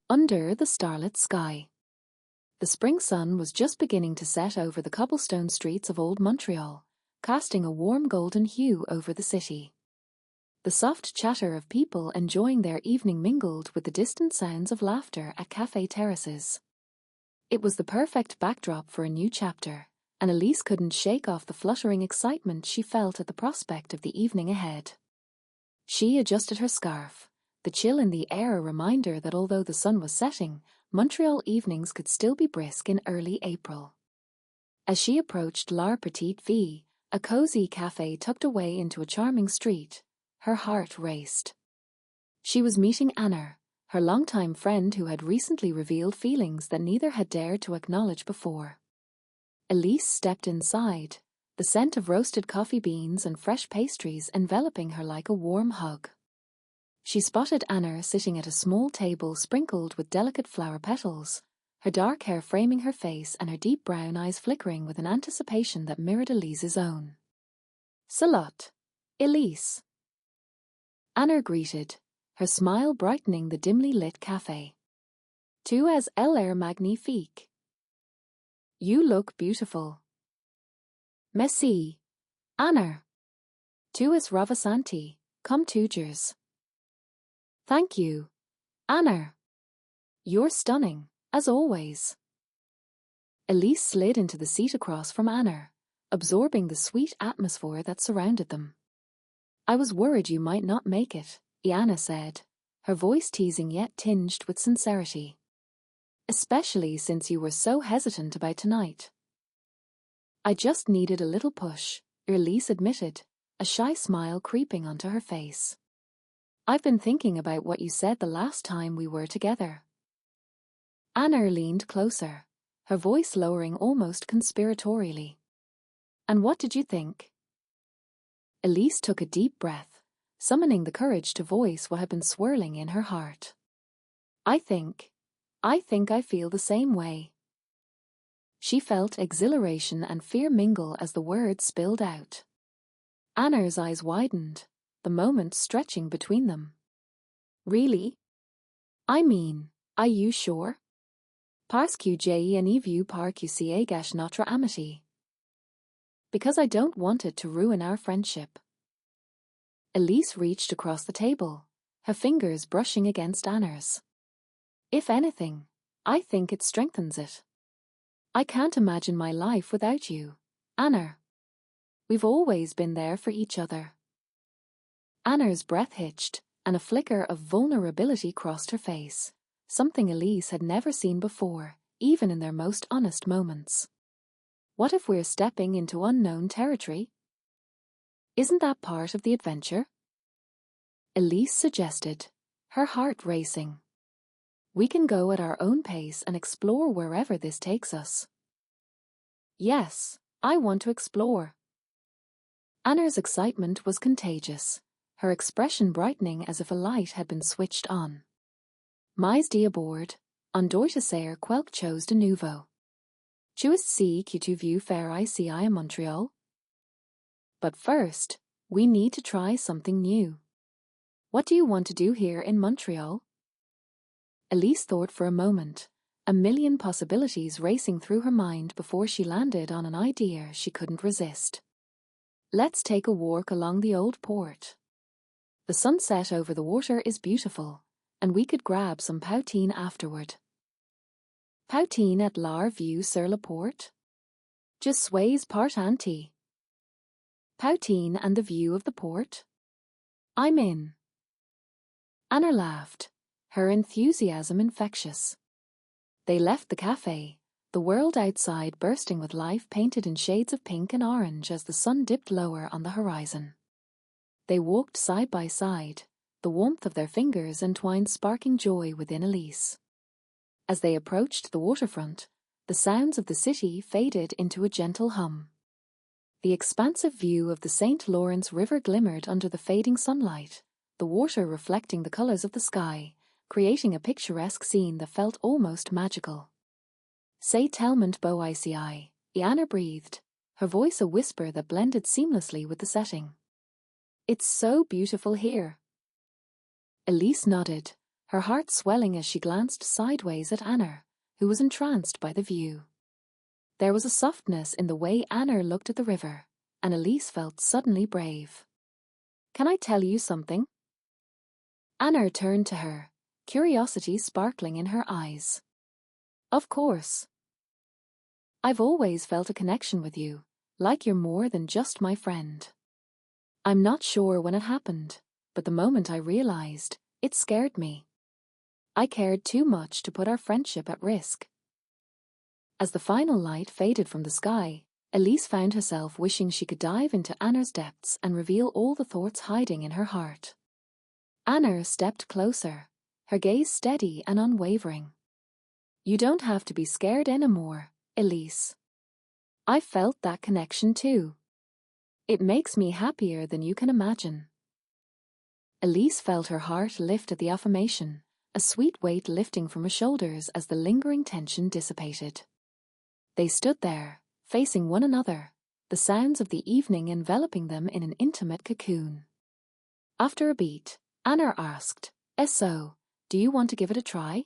Under the starlit sky. The spring sun was just beginning to set over the cobblestone streets of old Montreal, casting a warm golden hue over the city. The soft chatter of people enjoying their evening mingled with the distant sounds of laughter at cafe terraces. It was the perfect backdrop for a new chapter, and Elise couldn't shake off the fluttering excitement she felt at the prospect of the evening ahead. She adjusted her scarf, the chill in the air a reminder that although the sun was setting, Montreal evenings could still be brisk in early April. As she approached La Petite Vie, a cozy cafe tucked away into a charming street, her heart raced. She was meeting Anna, her longtime friend who had recently revealed feelings that neither had dared to acknowledge before. Elise stepped inside, the scent of roasted coffee beans and fresh pastries enveloping her like a warm hug. She spotted Anna sitting at a small table sprinkled with delicate flower petals, her dark hair framing her face and her deep brown eyes flickering with an anticipation that mirrored Elise's own. "Salut, Elise." Anna greeted, her smile brightening the dimly lit cafe. "Tu es l'air magnifique." "You look beautiful." "Merci, Anna." "Tu es ravissante, comme toujours." "Thank you, Anna. You're stunning, as always." Elise slid into the seat across from Anna, absorbing the sweet atmosphere that surrounded them. "I was worried you might not make it," Anna said, her voice teasing yet tinged with sincerity. "Especially since you were so hesitant about tonight." "I just needed a little push," Elise admitted, a shy smile creeping onto her face. "I've been thinking about what you said the last time we were together." Anna leaned closer, her voice lowering almost conspiratorially. "And what did you think?" Elise took a deep breath, summoning the courage to voice what had been swirling in her heart. I think I feel the same way." She felt exhilaration and fear mingle as the words spilled out. Anna's eyes widened, the moment stretching between them. "Really? I mean, are you sure? Parce que je ne veux pas que ça gâche notre amitié." "Because I don't want it to ruin our friendship." Elise reached across the table, her fingers brushing against Anna's. "If anything, I think it strengthens it. I can't imagine my life without you, Anna. We've always been there for each other." Anna's breath hitched, and a flicker of vulnerability crossed her face, something Elise had never seen before, even in their most honest moments. "What if we're stepping into unknown territory? Isn't that part of the adventure?" Elise suggested, her heart racing. "We can go at our own pace and explore wherever this takes us." "Yes, I want to explore." Anna's excitement was contagious, her expression brightening as if a light had been switched on. "Mais d'abord, on doit essayer quelque chose de nouveau. Tu es si que tu veux faire ici à Montreal?" But first, we need to try something new. What do you want to do here in Montreal? Elise thought for a moment, a million possibilities racing through her mind before she landed on an idea she couldn't resist. "Let's take a walk along the old port. The sunset over the water is beautiful, and we could grab some poutine afterward." "Poutine at la vue sur le port? Je suis partante." "Poutine and the view of the port? I'm in." Anna laughed, her enthusiasm infectious. They left the cafe, the world outside bursting with life painted in shades of pink and orange as the sun dipped lower on the horizon. They walked side by side, the warmth of their fingers entwined sparking joy within Elise. As they approached the waterfront, the sounds of the city faded into a gentle hum. The expansive view of the St. Lawrence River glimmered under the fading sunlight, the water reflecting the colors of the sky, creating a picturesque scene that felt almost magical. "C'est tellement beau ici," Anna breathed, her voice a whisper that blended seamlessly with the setting. "It's so beautiful here." Elise nodded, her heart swelling as she glanced sideways at Anna, who was entranced by the view. There was a softness in the way Anna looked at the river, and Elise felt suddenly brave. "Can I tell you something?" Anna turned to her, curiosity sparkling in her eyes. "Of course. I've always felt a connection with you, like you're more than just my friend. I'm not sure when it happened, but the moment I realized, it scared me. I cared too much to put our friendship at risk." As the final light faded from the sky, Elise found herself wishing she could dive into Anna's depths and reveal all the thoughts hiding in her heart. Anna stepped closer, her gaze steady and unwavering. "You don't have to be scared anymore, Elise. I felt that connection too. It makes me happier than you can imagine." Elise felt her heart lift at the affirmation, a sweet weight lifting from her shoulders as the lingering tension dissipated. They stood there, facing one another, the sounds of the evening enveloping them in an intimate cocoon. After a beat, Anna asked, "So, do you want to give it a try?"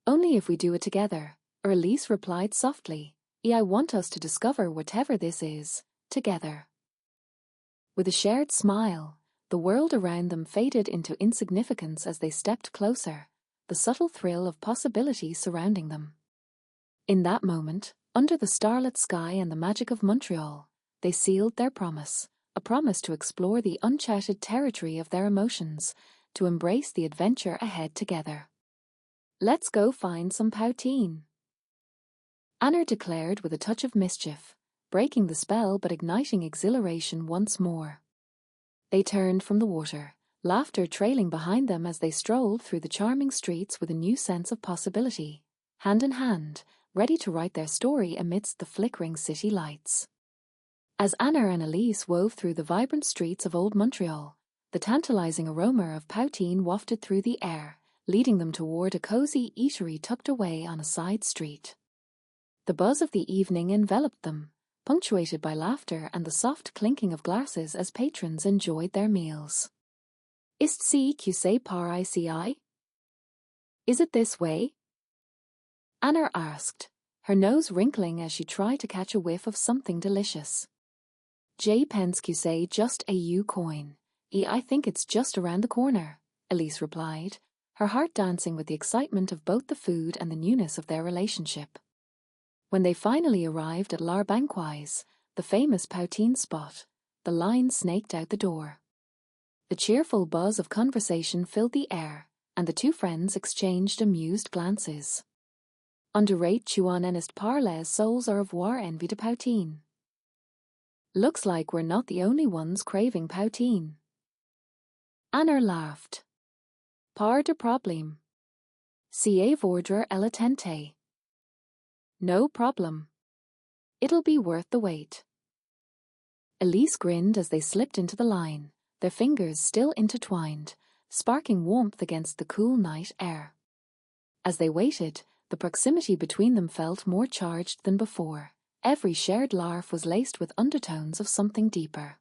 "Only if we do it together," Elise replied softly. "I want us to discover whatever this is, together." With a shared smile, the world around them faded into insignificance as they stepped closer, the subtle thrill of possibility surrounding them. In that moment, under the starlit sky and the magic of Montreal, they sealed their promise, a promise to explore the uncharted territory of their emotions, to embrace the adventure ahead together. "Let's go find some poutine," Anna declared with a touch of mischief, breaking the spell but igniting exhilaration once more. They turned from the water, laughter trailing behind them as they strolled through the charming streets with a new sense of possibility, hand in hand, ready to write their story amidst the flickering city lights. As Anna and Elise wove through the vibrant streets of Old Montreal, the tantalizing aroma of poutine wafted through the air, leading them toward a cozy eatery tucked away on a side street. The buzz of the evening enveloped them, punctuated by laughter and the soft clinking of glasses as patrons enjoyed their meals. "Est-ce que c'est par ici? Is it this way?" Anna asked, her nose wrinkling as she tried to catch a whiff of something delicious. "Je pense que c'est just a U coin. I think it's just around the corner," Elise replied, her heart dancing with the excitement of both the food and the newness of their relationship. When they finally arrived at La Banquise, the famous poutine spot, the line snaked out the door. The cheerful buzz of conversation filled the air, and the two friends exchanged amused glances. "On dirait tu en es par les souls au revoir envie de poutine." "Looks like we're not the only ones craving poutine." Anna laughed. "Pas de problème. C'est vordre elle tente." "No problem. It'll be worth the wait." Elise grinned as they slipped into the line, their fingers still intertwined, sparking warmth against the cool night air. As they waited, the proximity between them felt more charged than before. Every shared laugh was laced with undertones of something deeper.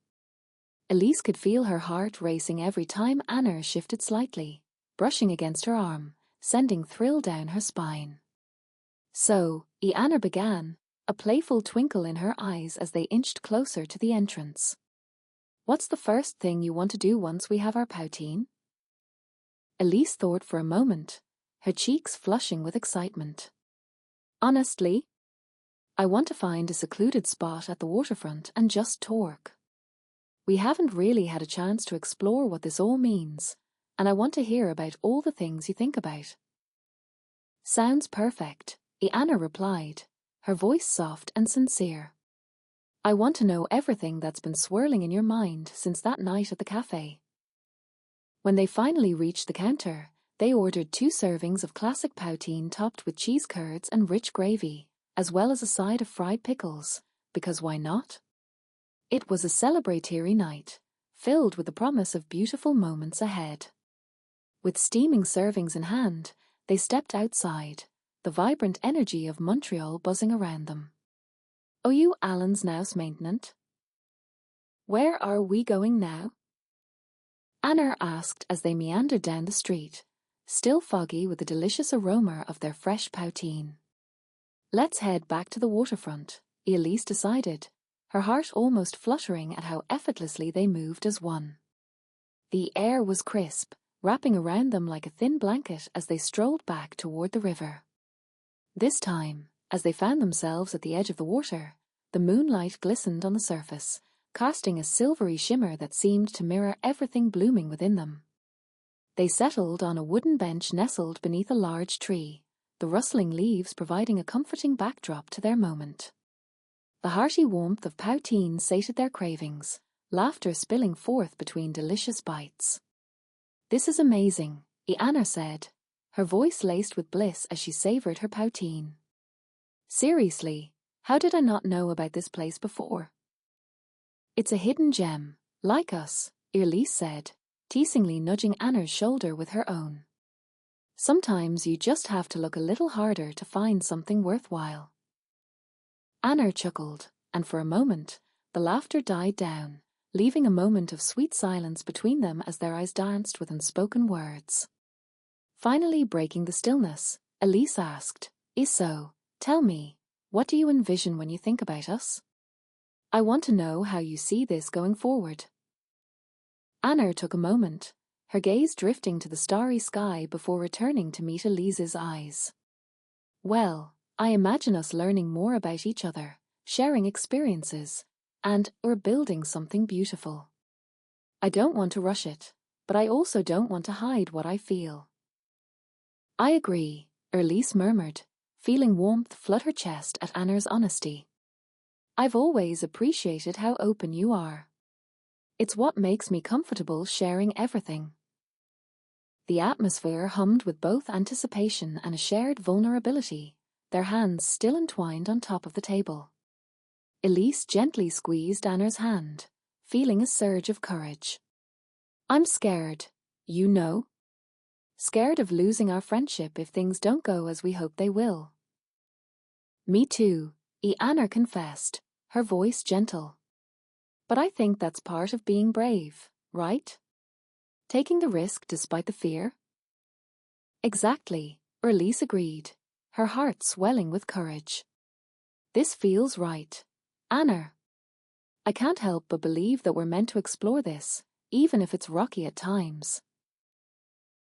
Elise could feel her heart racing every time Anna shifted slightly, brushing against her arm, sending thrill down her spine. "So, Anna began, a playful twinkle in her eyes as they inched closer to the entrance. "What's the first thing you want to do once we have our poutine?" Elise thought for a moment, her cheeks flushing with excitement. "Honestly, I want to find a secluded spot at the waterfront and just talk. We haven't really had a chance to explore what this all means, and I want to hear about all the things you think about." "Sounds perfect," Anna replied, her voice soft and sincere. "I want to know everything that's been swirling in your mind since that night at the cafe." When they finally reached the counter, they ordered 2 servings of classic poutine topped with cheese curds and rich gravy, as well as a side of fried pickles, because why not? It was a celebratory night, filled with the promise of beautiful moments ahead. With steaming servings in hand, they stepped outside, the vibrant energy of Montreal buzzing around them. "Oh, you Alan's nouse maintenant? Where are we going now?" Anna asked as they meandered down the street, still foggy with the delicious aroma of their fresh poutine. Let's head back to the waterfront, Elise decided, her heart almost fluttering at how effortlessly they moved as one. The air was crisp, wrapping around them like a thin blanket as they strolled back toward the river. This time, as they found themselves at the edge of the water, the moonlight glistened on the surface, casting a silvery shimmer that seemed to mirror everything blooming within them. They settled on a wooden bench nestled beneath a large tree, the rustling leaves providing a comforting backdrop to their moment. The hearty warmth of poutine sated their cravings, laughter spilling forth between delicious bites. "This is amazing," Anna said, her voice laced with bliss as she savored her poutine. "Seriously, how did I not know about this place before?" "It's a hidden gem, like us," Elise said, teasingly nudging Anna's shoulder with her own. "Sometimes you just have to look a little harder to find something worthwhile." Anna chuckled, and for a moment, the laughter died down, leaving a moment of sweet silence between them as their eyes danced with unspoken words. Finally breaking the stillness, Elise asked, "So, tell me, what do you envision when you think about us? I want to know how you see this going forward." Anna took a moment, her gaze drifting to the starry sky before returning to meet Elise's eyes. "Well, I imagine us learning more about each other, sharing experiences, and we're building something beautiful. I don't want to rush it, but I also don't want to hide what I feel." "I agree," Elise murmured, feeling warmth flood her chest at Anna's honesty. "I've always appreciated how open you are. It's what makes me comfortable sharing everything." The atmosphere hummed with both anticipation and a shared vulnerability, their hands still entwined on top of the table. Elise gently squeezed Anna's hand, feeling a surge of courage. "I'm scared, you know. Scared of losing our friendship if things don't go as we hope they will." "Me too," Anna confessed, her voice gentle. "But I think that's part of being brave, right? Taking the risk despite the fear." "Exactly," Elise agreed, her heart swelling with courage. "This feels right. Anna, I can't help but believe that we're meant to explore this, even if it's rocky at times."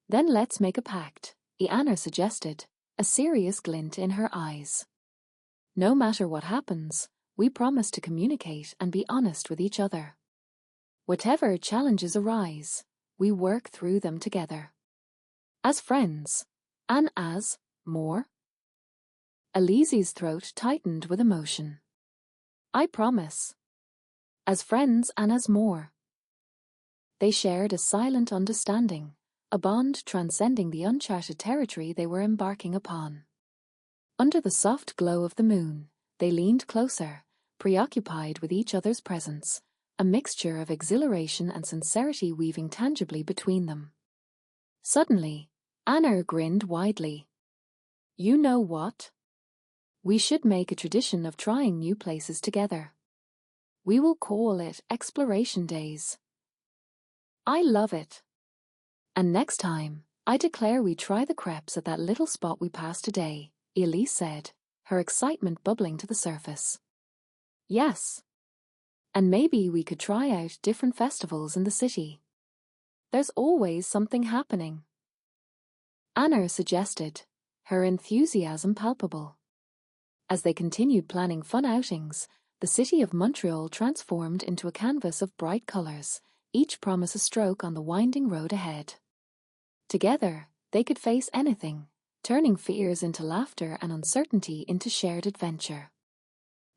"Then let's make a pact," Anna suggested, a serious glint in her eyes. "No matter what happens, we promise to communicate and be honest with each other. Whatever challenges arise, we work through them together. As friends, and as more." Elise's throat tightened with emotion. "I promise. As friends and as more." They shared a silent understanding, a bond transcending the uncharted territory they were embarking upon. Under the soft glow of the moon, they leaned closer, preoccupied with each other's presence, a mixture of exhilaration and sincerity weaving tangibly between them. Suddenly, Anna grinned widely. "You know what? We should make a tradition of trying new places together. We will call it Exploration Days." "I love it. And next time, I declare we try the crepes at that little spot we passed today," Elise said, her excitement bubbling to the surface. "Yes. And maybe we could try out different festivals in the city. There's always something happening." Anna suggested, her enthusiasm palpable. As they continued planning fun outings, the city of Montreal transformed into a canvas of bright colors, each promise a stroke on the winding road ahead. Together, they could face anything, turning fears into laughter and uncertainty into shared adventure.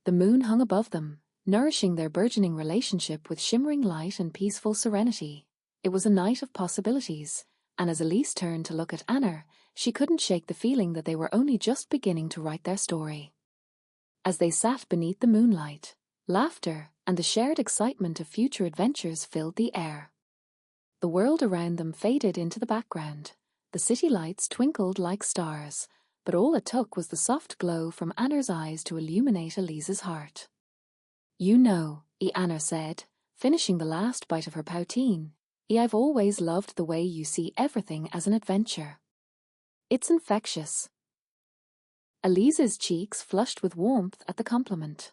The moon hung above them, nourishing their burgeoning relationship with shimmering light and peaceful serenity. It was a night of possibilities, and as Elise turned to look at Anna, she couldn't shake the feeling that they were only just beginning to write their story. As they sat beneath the moonlight, laughter and the shared excitement of future adventures filled the air. The world around them faded into the background. The city lights twinkled like stars, but all it took was the soft glow from Anna's eyes to illuminate Elise's heart. "You know," Anna said, finishing the last bite of her poutine, "I've always loved the way you see everything as an adventure. It's infectious. Elise's cheeks flushed with warmth at the compliment.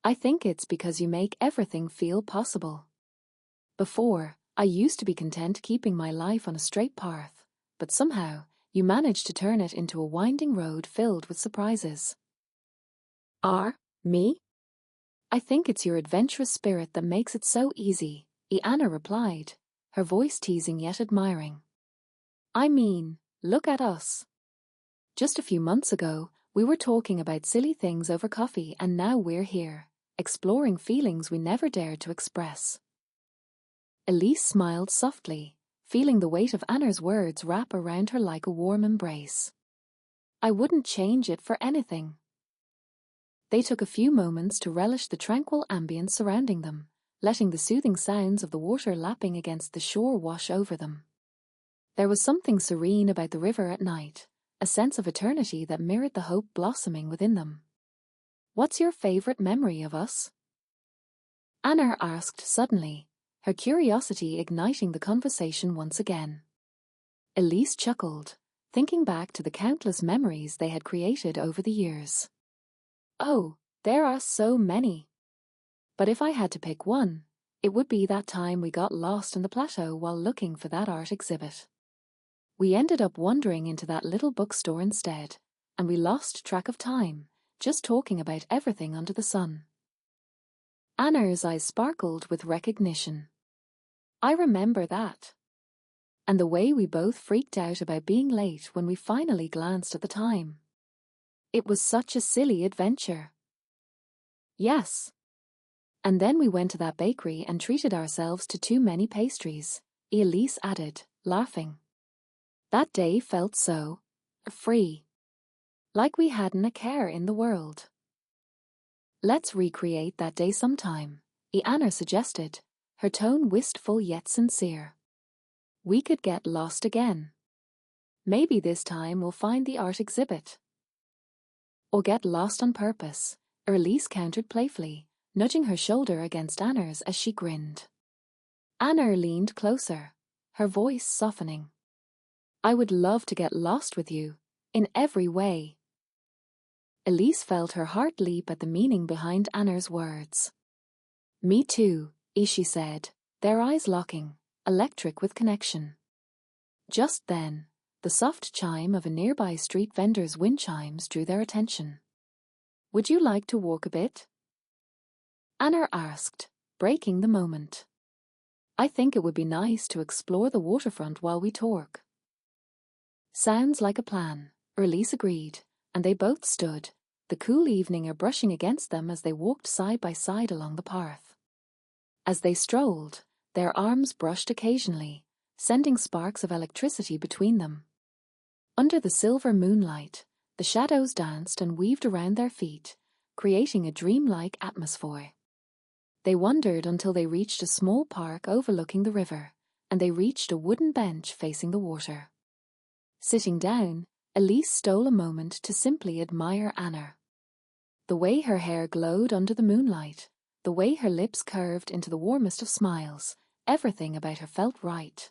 I think it's because you make everything feel possible. Before, I used to be content keeping my life on a straight path, but somehow, you managed to turn it into a winding road filled with surprises. Me? I think it's your adventurous spirit that makes it so easy, Anna replied, her voice teasing yet admiring. I mean, look at us. Just a few months ago, we were talking about silly things over coffee, and now we're here, exploring feelings we never dared to express. Elise smiled softly, feeling the weight of Anna's words wrap around her like a warm embrace. I wouldn't change it for anything. They took a few moments to relish the tranquil ambience surrounding them, letting the soothing sounds of the water lapping against the shore wash over them. There was something serene about the river at night, a sense of eternity that mirrored the hope blossoming within them. What's your favorite memory of us? Anna asked suddenly, her curiosity igniting the conversation once again. Elise chuckled, thinking back to the countless memories they had created over the years. Oh, there are so many. But if I had to pick one, it would be that time we got lost in the plateau while looking for that art exhibit. We ended up wandering into that little bookstore instead, and we lost track of time, just talking about everything under the sun. Anna's eyes sparkled with recognition. I remember that. And the way we both freaked out about being late when we finally glanced at the time. It was such a silly adventure. Yes. And then we went to that bakery and treated ourselves to too many pastries, Elise added, laughing. That day felt so free. Like we hadn't a care in the world. Let's recreate that day sometime, Anna suggested, her tone wistful yet sincere. We could get lost again. Maybe this time we'll find the art exhibit. Or get lost on purpose, Elise countered playfully, nudging her shoulder against Anna's as she grinned. Anna leaned closer, her voice softening. I would love to get lost with you, in every way. Elise felt her heart leap at the meaning behind Anna's words. Me too, she said, their eyes locking, electric with connection. Just then, the soft chime of a nearby street vendor's wind chimes drew their attention. Would you like to walk a bit? Anna asked, breaking the moment. I think it would be nice to explore the waterfront while we talk. Sounds like a plan, Elise agreed, and they both stood, the cool evening air brushing against them as they walked side by side along the path. As they strolled, their arms brushed occasionally, sending sparks of electricity between them. Under the silver moonlight, the shadows danced and weaved around their feet, creating a dreamlike atmosphere. They wandered until they reached a small park overlooking the river, and they reached a wooden bench facing the water. Sitting down, Elise stole a moment to simply admire Anna. The way her hair glowed under the moonlight, the way her lips curved into the warmest of smiles, everything about her felt right.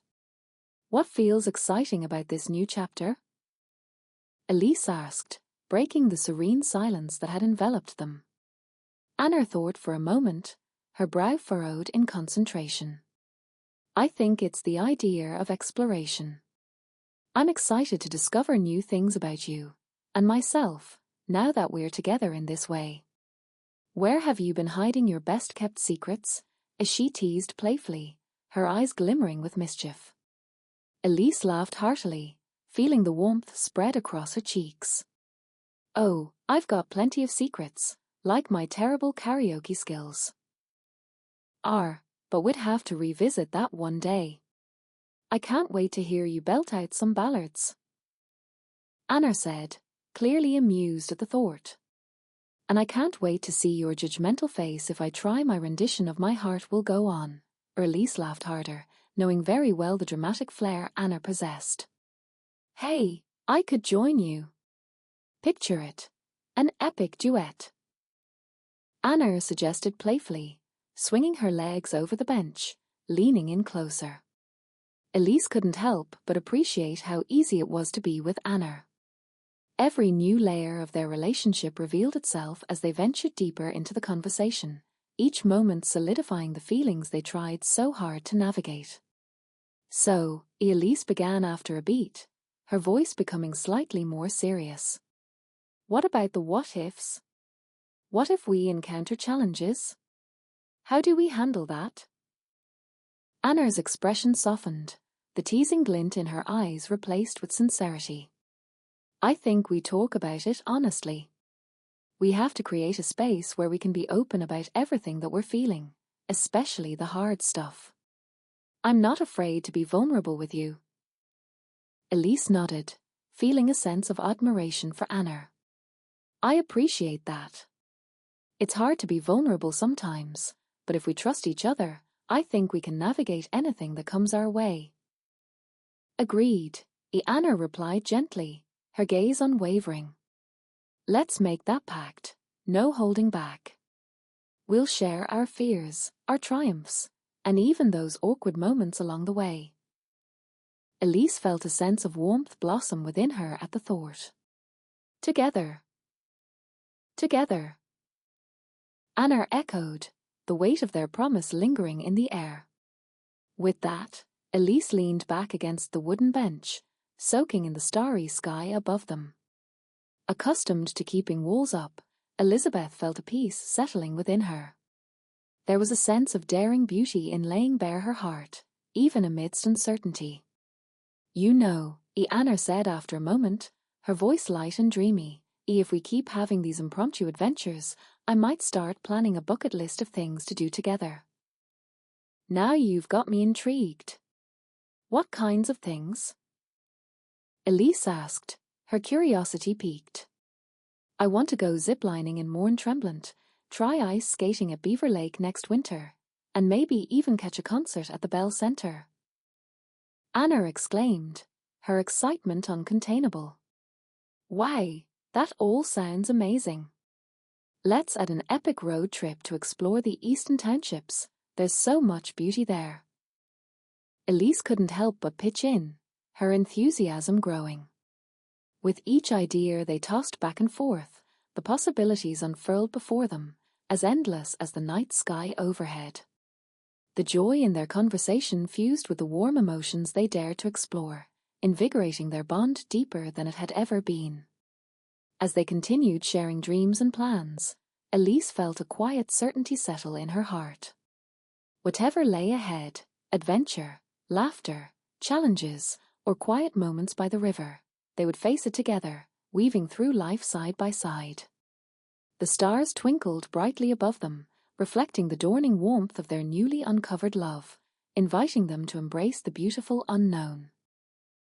What feels exciting about this new chapter? Elise asked, breaking the serene silence that had enveloped them. Anna thought for a moment, her brow furrowed in concentration. I think it's the idea of exploration. I'm excited to discover new things about you, and myself, now that we're together in this way. Where have you been hiding your best-kept secrets? She teased playfully, her eyes glimmering with mischief. Elise laughed heartily, feeling the warmth spread across her cheeks. Oh, I've got plenty of secrets, like my terrible karaoke skills. But we'd have to revisit that one day. I can't wait to hear you belt out some ballads. Anna said, clearly amused at the thought. And I can't wait to see your judgmental face if I try my rendition of My Heart Will Go On. Elise laughed harder, knowing very well the dramatic flair Anna possessed. Hey, I could join you. Picture it. An epic duet. Anna suggested playfully, swinging her legs over the bench, leaning in closer. Elise couldn't help but appreciate how easy it was to be with Anna. Every new layer of their relationship revealed itself as they ventured deeper into the conversation, each moment solidifying the feelings they tried so hard to navigate. So, Elise began after a beat, her voice becoming slightly more serious. What about the what-ifs? What if we encounter challenges? How do we handle that? Anna's expression softened, the teasing glint in her eyes replaced with sincerity. I think we talk about it honestly. We have to create a space where we can be open about everything that we're feeling, especially the hard stuff. I'm not afraid to be vulnerable with you. Elise nodded, feeling a sense of admiration for Anna. I appreciate that. It's hard to be vulnerable sometimes, but if we trust each other, I think we can navigate anything that comes our way. Agreed, Anna replied gently, her gaze unwavering. Let's make that pact, no holding back. We'll share our fears, our triumphs, and even those awkward moments along the way. Elise felt a sense of warmth blossom within her at the thought. Together. Together. Anna echoed, the weight of their promise lingering in the air. With that, Elise leaned back against the wooden bench, soaking in the starry sky above them. Accustomed to keeping walls up, Elizabeth felt a peace settling within her. There was a sense of daring beauty in laying bare her heart, even amidst uncertainty. You know, Anna said after a moment, her voice light and dreamy, if we keep having these impromptu adventures, I might start planning a bucket list of things to do together. Now you've got me intrigued. What kinds of things? Elise asked, her curiosity piqued. I want to go ziplining in Mourne Tremblant, try ice skating at Beaver Lake next winter, and maybe even catch a concert at the Bell Centre. Anna exclaimed, her excitement uncontainable. Why, that all sounds amazing. Let's add an epic road trip to explore the Eastern Townships. There's so much beauty there. Elise couldn't help but pitch in, her enthusiasm growing. With each idea they tossed back and forth, the possibilities unfurled before them, as endless as the night sky overhead. The joy in their conversation fused with the warm emotions they dared to explore, invigorating their bond deeper than it had ever been. As they continued sharing dreams and plans, Elise felt a quiet certainty settle in her heart. Whatever lay ahead, adventure, laughter, challenges, or quiet moments by the river, they would face it together, weaving through life side by side. The stars twinkled brightly above them, reflecting the dawning warmth of their newly uncovered love, inviting them to embrace the beautiful unknown.